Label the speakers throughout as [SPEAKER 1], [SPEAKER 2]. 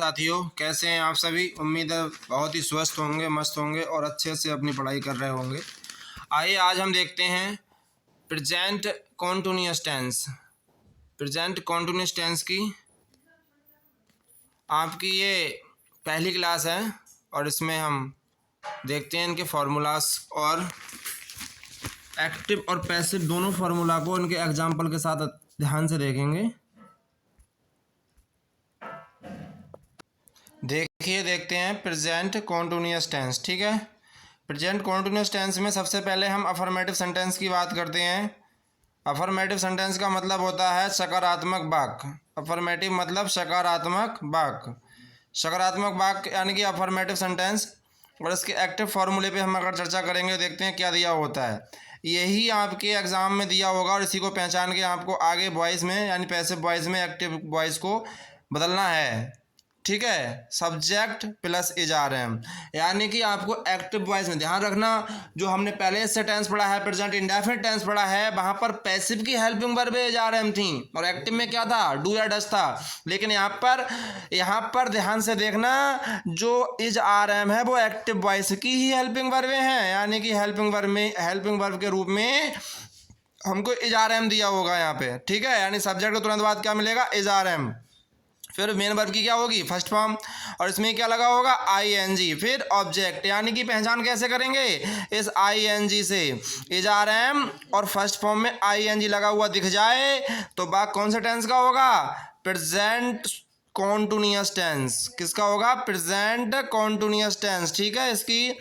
[SPEAKER 1] साथियों, कैसे हैं आप सभी। उम्मीद है बहुत ही स्वस्थ होंगे, मस्त होंगे और अच्छे से अपनी पढ़ाई कर रहे होंगे। आइए आज हम देखते हैं present continuous tense. Present continuous tense की आपकी ये पहली क्लास है और इसमें हम देखते हैं इनके फार्मूलास और एक्टिव और पैसिव दोनों फार्मूला को इनके एग्जाम्पल के साथ ध्यान से देखेंगे। देखते हैं प्रेजेंट कॉन्टिन्यूअस टेंस। ठीक है, प्रेजेंट कॉन्टिन्यूअस टेंस में सबसे पहले हम अफर्मेटिव सेंटेंस की बात करते हैं। अफर्मेटिव सेंटेंस का मतलब होता है सकारात्मक वाक्य। अफर्मेटिव मतलब सकारात्मक वाक्य। सकारात्मक वाक्य यानी कि अफर्मेटिव सेंटेंस। और इसके एक्टिव फार्मूले पे हम अगर चर्चा करेंगे, देखते हैं क्या दिया होता है। यही आपके एग्जाम में दिया होगा और इसी को पहचान के आपको आगे वॉइस में यानी पैसिव वॉइस में एक्टिव वॉइस को बदलना है। ठीक है, subject plus is are am, यानी कि आपको एक्टिव वॉइस में ध्यान रखना। जो हमने पहले से टेंस पढ़ा है, प्रेजेंट इंडेफिनिट टेंस पढ़ा है, वहां पर पैसिव की helping verb is are am थी और एक्टिव में क्या था, डू या डज था। लेकिन यहाँ पर ध्यान से देखना, जो इज आर एम है वो एक्टिव वॉइस की ही हेल्पिंग वर्ब हैं, यानी कि हेल्पिंग वर्ब के रूप में हमको इज आर एम दिया होगा यहाँ पे। ठीक है, यानी सब्जेक्ट के तुरंत बाद क्या मिलेगा, इज आर एम। फिर मेन वर्ब की क्या होगी, फर्स्ट फॉर्म, और इसमें क्या लगा होगा, आई एन जी। फिर ऑब्जेक्ट, यानी कि पहचान कैसे करेंगे, इस आई एन जी से। इज आर एम और फर्स्ट फॉर्म में आई एन जी लगा हुआ दिख जाए तो बात कौन से टेंस का होगा, प्रेजेंट कॉन्टिन्यूअस टेंस। किसका होगा, प्रेजेंट कॉन्टिन्यूअस टेंस। ठीक है, इसकी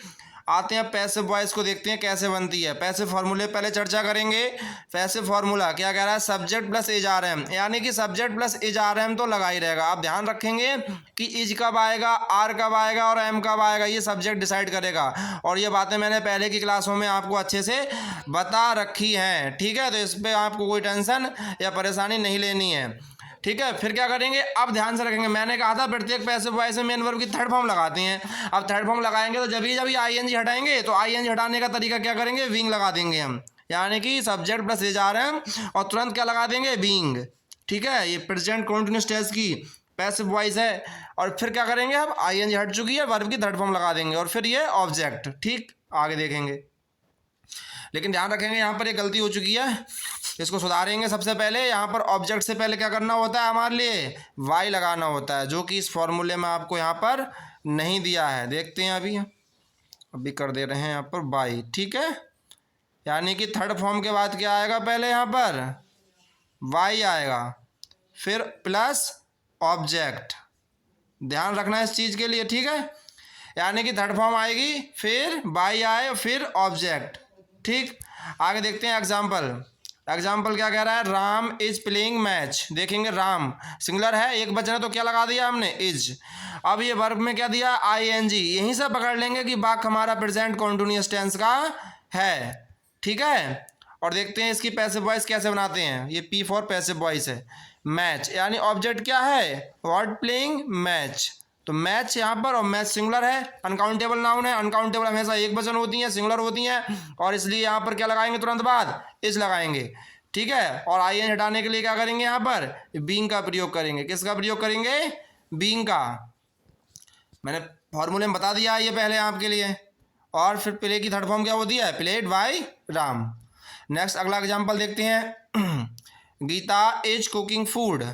[SPEAKER 1] आते हैं पैसिव वॉइस को, देखते हैं कैसे बनती है। पैसिव फार्मूले पहले चर्चा करेंगे। पैसिव फार्मूला क्या कह रहा है, subject plus is are am, यानी कि subject plus is are am तो लगा ही रहेगा। आप ध्यान रखेंगे कि इज कब आएगा, आर कब आएगा और एम कब आएगा, ये सब्जेक्ट डिसाइड करेगा। और ये बातें मैंने पहले की क्लासों में आपको अच्छे से बता रखी हैं। ठीक है, तो इस पर आपको कोई टेंशन या परेशानी नहीं लेनी है। ठीक है, फिर क्या करेंगे, अब ध्यान से रखेंगे। मैंने कहा था प्रत्येक पैसिव वॉइस में मेन वर्ब की थर्ड फॉर्म लगाते हैं। अब थर्ड फॉर्म लगाएंगे तो जब आई एन जी हटाएंगे तो आई एन जी हटाने का तरीका क्या करेंगे, विंग लगा देंगे हम, यानी कि subject plus is are am और तुरंत क्या लगा देंगे, विंग। ठीक है, ये प्रेजेंट कॉन्टिन्यूअस टेंस की पैसिव वॉइस है। और फिर क्या करेंगे, अब आई एन जी हट चुकी है, वर्ब की थर्ड फॉर्म लगा देंगे और फिर ये ऑब्जेक्ट। ठीक, आगे देखेंगे। लेकिन ध्यान रखेंगे यहाँ पर एक गलती हो चुकी है, इसको सुधारेंगे। सबसे पहले यहाँ पर ऑब्जेक्ट से पहले क्या करना होता है, हमारे लिए वाई लगाना होता है, जो कि इस फॉर्मूले में आपको यहाँ पर नहीं दिया है। देखते हैं, अभी कर दे रहे हैं यहाँ पर वाई। ठीक है, यानी कि थर्ड फॉर्म के बाद क्या आएगा, पहले यहाँ पर वाई आएगा, फिर प्लस ऑब्जेक्ट। ध्यान रखना इस चीज़ के लिए। ठीक है, यानी कि थर्ड फॉर्म आएगी, फिर वाई आए, फिर ऑब्जेक्ट। ठीक, आगे देखते हैं एग्जाम्पल। एग्जाम्पल क्या कह रहा है, राम इज प्लेइंग मैच। देखेंगे राम सिंगुलर है, एक वचन है, तो क्या लगा दिया हमने, इज। अब ये वर्ब में क्या दिया, आई एन जी। यहीं से पकड़ लेंगे कि वाक्य हमारा प्रेजेंट कॉन्टिन्यूअस टेंस का है। ठीक है, और देखते हैं इसकी पैसिव वॉइस कैसे बनाते हैं। ये पी फॉर पैसिव वॉइस है। मैच यानी ऑब्जेक्ट क्या है, व्हाट प्लेइंग मैच, तो मैच यहाँ पर, और मैच सिंगुलर है, अनकाउंटेबल नाउन है। अनकाउंटेबल हमेशा एक वचन होती हैं, सिंगुलर होती हैं, और इसलिए यहाँ पर क्या लगाएंगे, तुरंत बाद इज लगाएंगे। ठीक है, और आई एन हटाने के लिए क्या करेंगे, यहाँ पर बीइंग का प्रयोग करेंगे। किसका प्रयोग करेंगे, बीइंग का। मैंने फॉर्मूले में बता दिया ये पहले आपके लिए। और फिर प्ले की थर्ड फॉर्म क्या होती है, प्लेड बाय राम। नेक्स्ट अगला एग्जाम्पल देखते हैं। Geeta is cooking food.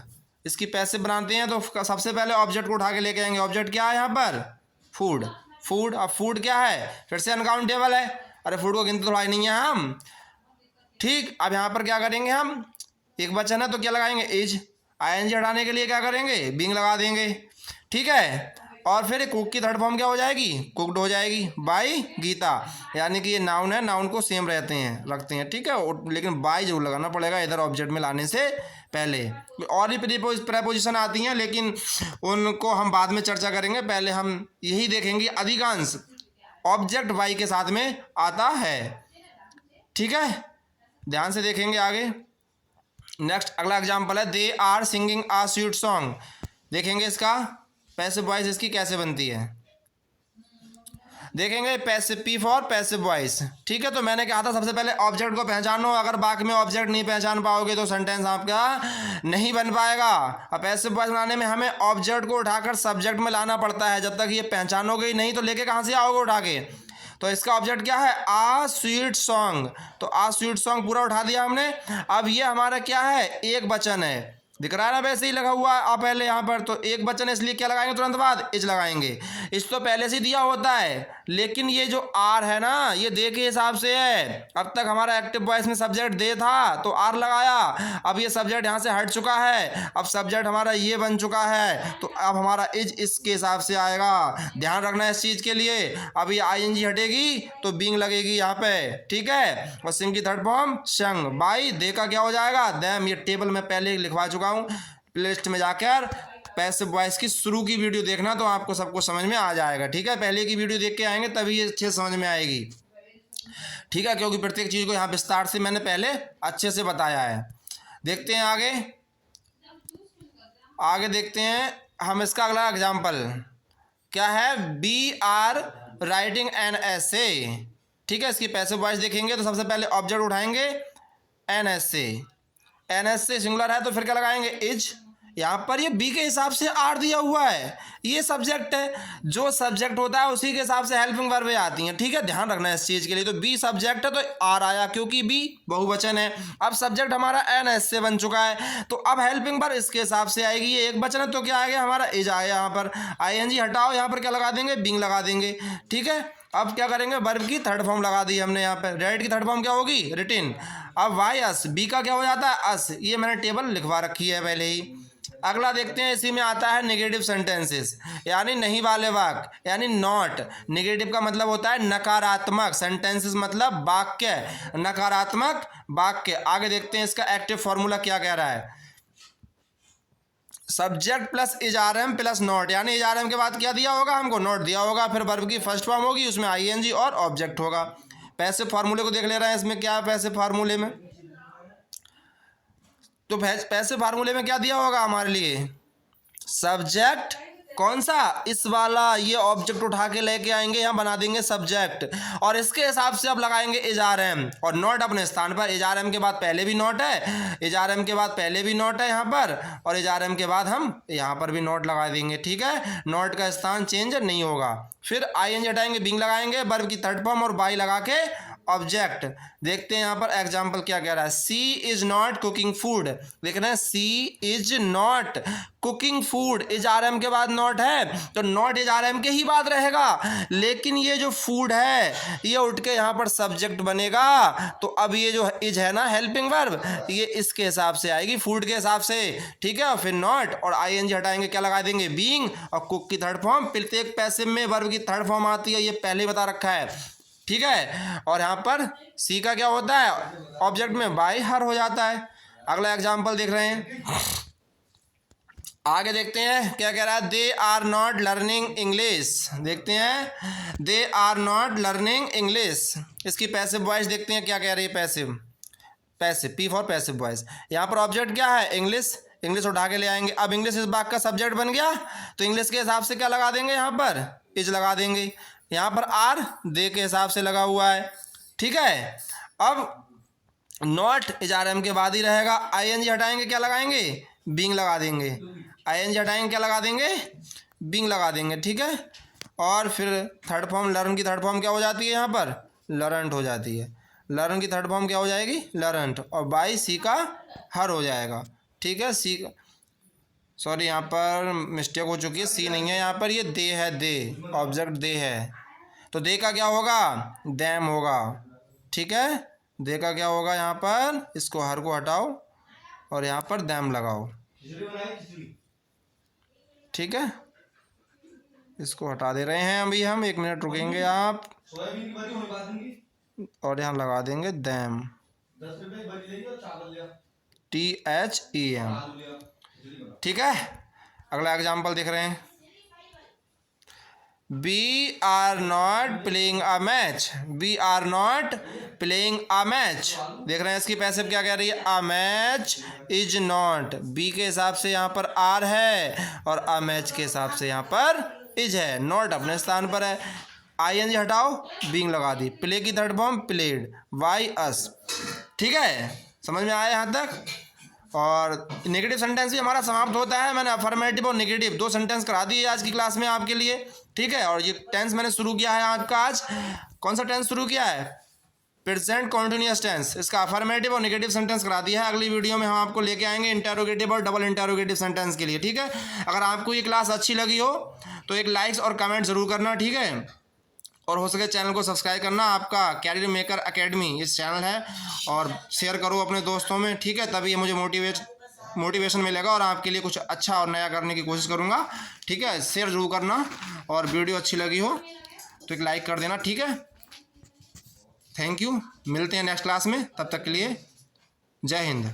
[SPEAKER 1] इसकी पैसिव बनाते हैं तो सबसे पहले ऑब्जेक्ट को उठा के लेके आएंगे। ऑब्जेक्ट क्या है यहाँ पर, फूड। फूड, अब फूड क्या है, फिर से अनकाउंटेबल है। अरे फूड को गिनते थोड़ा ही नहीं है हम। ठीक, अब यहाँ पर क्या करेंगे, हम एक वचन है तो क्या लगाएंगे, इज। आई एन जी हटाने के लिए क्या करेंगे, बीइंग लगा देंगे। ठीक है, और फिर कुक की थर्ड फॉर्म क्या हो जाएगी, कुकड हो जाएगी बाय गीता, यानी कि ये नाउन है, नाउन को सेम रखते हैं। ठीक है, लेकिन बाय जरूर लगाना पड़ेगा इधर ऑब्जेक्ट में लाने से पहले। और भी प्रेपोजिशन आती हैं, लेकिन उनको हम बाद में चर्चा करेंगे। पहले हम यही देखेंगे, अधिकांश ऑब्जेक्ट वाई के साथ में आता है। ठीक है, ध्यान से देखेंगे आगे। नेक्स्ट अगला एग्जाम्पल है, they are singing a sweet song. देखेंगे इसका पैसिव वॉइस इसकी कैसे बनती है। देखेंगे passive, P for passive voice. ठीक है, तो मैंने कहा था सबसे पहले ऑब्जेक्ट को पहचानो, अगर बाकी में ऑब्जेक्ट नहीं पहचान पाओगे तो सेंटेंस आपका नहीं बन पाएगा। अब पैसिव वॉइस बनाने में हमें ऑब्जेक्ट को उठाकर सब्जेक्ट में लाना पड़ता है, जब तक ये पहचानोगे ही नहीं तो लेके कहाँ से आओगे उठा के। तो इसका ऑब्जेक्ट क्या है, आ स्वीट सॉन्ग, तो आ स्वीट सॉन्ग पूरा उठा दिया हमने। अब ये हमारा क्या है, एक वचन है, दिख रहा है ना, वैसे ही लगा हुआ आप पहले यहाँ पर, तो एक वचन है इसलिए क्या लगाएंगे तुरंत बाद, इज लगाएंगे। इस तो पहले से दिया होता है, लेकिन ये जो आर है ना ये दे के हिसाब से है। अब तक हमारा एक्टिव वॉइस में सब्जेक्ट दे था तो आर लगाया, अब ये सब्जेक्ट यहाँ से हट चुका है, अब सब्जेक्ट हमारा ये बन चुका है, तो अब हमारा इज इसके हिसाब से आएगा। ध्यान रखना है इस चीज़ के लिए। अब ये आईएनजी हटेगी तो बींग लगेगी यहाँ पे, ठीक है। और सिंग की थर्ड फॉर्म संग, बाई, दे का क्या हो जाएगा, दैम। ये टेबल में पहले लिखवा चुका हूँ, प्लेलिस्ट में जाकर पैसिव वॉइस की शुरू की वीडियो देखना तो आपको सब कुछ समझ में आ जाएगा। ठीक है, पहले की वीडियो देख के आएंगे तभी ये अच्छे समझ में आएगी। ठीक है, क्योंकि प्रत्येक चीज़ को यहाँ विस्तार से मैंने पहले अच्छे से बताया है। देखते हैं आगे, आगे देखते हैं हम इसका अगला एग्जाम्पल क्या है, we are writing an essay. ठीक है, इसकी पैसिव वॉइस देखेंगे तो सबसे पहले ऑब्जेक्ट उठाएंगे an essay, an essay singular है तो फिर क्या लगाएंगे, इज। यहाँ पर ये बी के हिसाब से आर दिया हुआ है, ये सब्जेक्ट है, जो सब्जेक्ट होता है उसी के हिसाब से हेल्पिंग वर्बें आती हैं। ठीक है, ध्यान रखना है इस चीज़ के लिए। तो बी सब्जेक्ट है तो आर आया, क्योंकि बी बहुवचन है। अब सब्जेक्ट हमारा एन एस से बन चुका है, तो अब हेल्पिंग वर्ब इसके हिसाब से आएगी। ये एक वचन है तो क्या आ गया हमारा, इज आया। यहाँ पर आईएनजी हटाओ, यहाँ पर क्या लगा देंगे, बींग लगा देंगे। ठीक है, अब क्या करेंगे, वर्ब की थर्ड फॉर्म लगा दी हमने यहाँ पे, रेड की थर्ड फॉर्म क्या होगी, रिटिन। अब वाई अस, बी का क्या हो जाता है, अस। ये मैंने टेबल लिखवा रखी है पहले ही। अगला देखते हैं, इसी में आता है नेगेटिव सेंटेंसेस, यानी नहीं वाले वाक्य, यानी नॉट। नेगेटिव का मतलब होता है नकारात्मक, सेंटेंसेस मतलब वाक्य, नकारात्मक वाक्य। आगे देखते हैं इसका एक्टिव फॉर्मूला क्या कह रहा है, सब्जेक्ट प्लस इजारएम प्लस नॉट, यानी इजारएम के बाद क्या दिया होगा हमको, नॉट दिया होगा, फिर वर्ब की फर्स्ट फॉर्म होगी, उसमें आईएनजी और ऑब्जेक्ट होगा। पैसिव फार्मूले को देख ले रहे हैं, इसमें क्या है पैसिव फार्मूले में, तो पैसिव फार्मूले में क्या दिया होगा हमारे लिए, सब्जेक्ट कौन सा, इस वाला, ये ऑब्जेक्ट उठा के लेके आएंगे, यहाँ बना देंगे सब्जेक्ट, और इसके हिसाब से अब लगाएंगे इजारएम, और नॉट अपने स्थान पर। इजारएम के बाद पहले भी नॉट है, इजारएम के बाद पहले भी नॉट है यहाँ पर, और इजारएम के बाद हम यहाँ पर भी नॉट लगा देंगे। ठीक है, नॉट का स्थान चेंज नहीं होगा। फिर आईएनजी हटाएंगे, बींग लगाएंगे, वर्ब की थर्ड फॉर्म और बाई लगा के ऑब्जेक्ट। देखते हैं यहाँ पर एग्जाम्पल क्या कह रहा है, she is not cooking food. देख रहे हैं, she is not cooking food, is are M के बाद नॉट है तो नॉट इज आर एम के ही बाद रहेगा, लेकिन ये जो फूड है ये उठ के यहाँ पर सब्जेक्ट बनेगा। तो अब ये जो इज है ना हेल्पिंग वर्ब, ये इसके हिसाब से आएगी, फूड के हिसाब से। ठीक है, और फिर नॉट और आईएनजी हटाएंगे, क्या लगा देंगे, बीइंग, और कुक की थर्ड फॉर्म। प्रत्येक पैसिव में वर्ब की थर्ड फॉर्म आती है, ये पहले ही बता रखा है। ठीक है, और यहाँ पर सी का क्या होता है, ऑब्जेक्ट में बाई हर हो जाता है। अगला एग्जाम्पल देख रहे हैं, आगे देखते हैं क्या कह रहा है, they are not learning English. देखते हैं, they are not learning English. इसकी पैसिव वॉइस देखते हैं क्या कह रही है, passive, passive, P for passive voice. यहाँ पर ऑब्जेक्ट क्या है, इंग्लिश, इंग्लिश उठा के ले आएंगे। अब इंग्लिश इस बात का सब्जेक्ट बन गया तो इंग्लिश के हिसाब से क्या लगा देंगे, यहाँ पर इज लगा देंगे। यहाँ पर आर दे के हिसाब से लगा हुआ है। ठीक है, अब नॉट इज आर एम के बाद ही रहेगा। आईएनजी हटाएंगे, क्या लगाएंगे, बीइंग लगा देंगे। आईएनजी हटाएंगे, क्या लगा देंगे, बीइंग लगा देंगे। ठीक है, और फिर थर्ड फॉर्म, लर्न की थर्ड फॉर्म क्या हो जाती है, यहाँ पर लर्नट हो जाती है। लर्न की थर्ड फॉर्म क्या हो जाएगी, लर्नट, और बाई सी का हर हो जाएगा। ठीक है, सी, सॉरी यहाँ पर मिस्टेक हो चुकी है, सी नहीं है यहाँ पर, ये दे है, दे, ऑब्जेक्ट दे है, तो दे का क्या होगा, दैम होगा। ठीक है, दे का क्या होगा, यहाँ पर इसको हर को हटाओ और यहाँ पर दैम लगाओ। ठीक है, इसको हटा दे रहे हैं अभी हम, 1 मिनट रुकेंगे आप, और यहाँ लगा देंगे दैम, THEM। ठीक है, अगला एग्जाम्पल देख रहे हैं, we are not playing a match. We are not playing a match. देख रहे हैं इसकी पैसिव क्या कह रही है, a match is not. Be के हिसाब से यहाँ पर आर है और अ मैच के हिसाब से यहाँ पर इज है, नॉट अपने स्थान पर है। ING हटाओ, बीइंग लगा दी, प्ले की थर्ड फॉर्म प्लेड, वाई अस। ठीक है, समझ में आया यहाँ तक। और नेगेटिव सेंटेंस भी हमारा समाप्त होता है। मैंने अफर्मेटिव और नेगेटिव 2 सेंटेंस करा दिए आज की क्लास में आपके लिए। ठीक है, और ये टेंस मैंने शुरू किया है आपका आज। कौन सा टेंस शुरू किया है? Present continuous tense. इसका अफर्मेटिव और नेगेटिव सेंटेंस करा दिया है। अगली वीडियो में हम आपको लेके आएंगे इंटरोगेटिव और डबल इंटरोगेटिव सेंटेंस के लिए। ठीक है, अगर आपको ये क्लास अच्छी लगी हो तो एक लाइक्स और कमेंट जरूर करना। ठीक है, और हो सके चैनल को सब्सक्राइब करना। आपका कैरियर मेकर एकेडमी इस चैनल है, और शेयर करो अपने दोस्तों में। ठीक है, तभी मुझे मोटिवेशन मिलेगा और आपके लिए कुछ अच्छा और नया करने की कोशिश करूँगा। ठीक है, शेयर जरूर करना, और वीडियो अच्छी लगी हो तो एक लाइक कर देना। ठीक है, थैंक यू। मिलते हैं नेक्स्ट क्लास में, तब तक के लिए जय हिंद।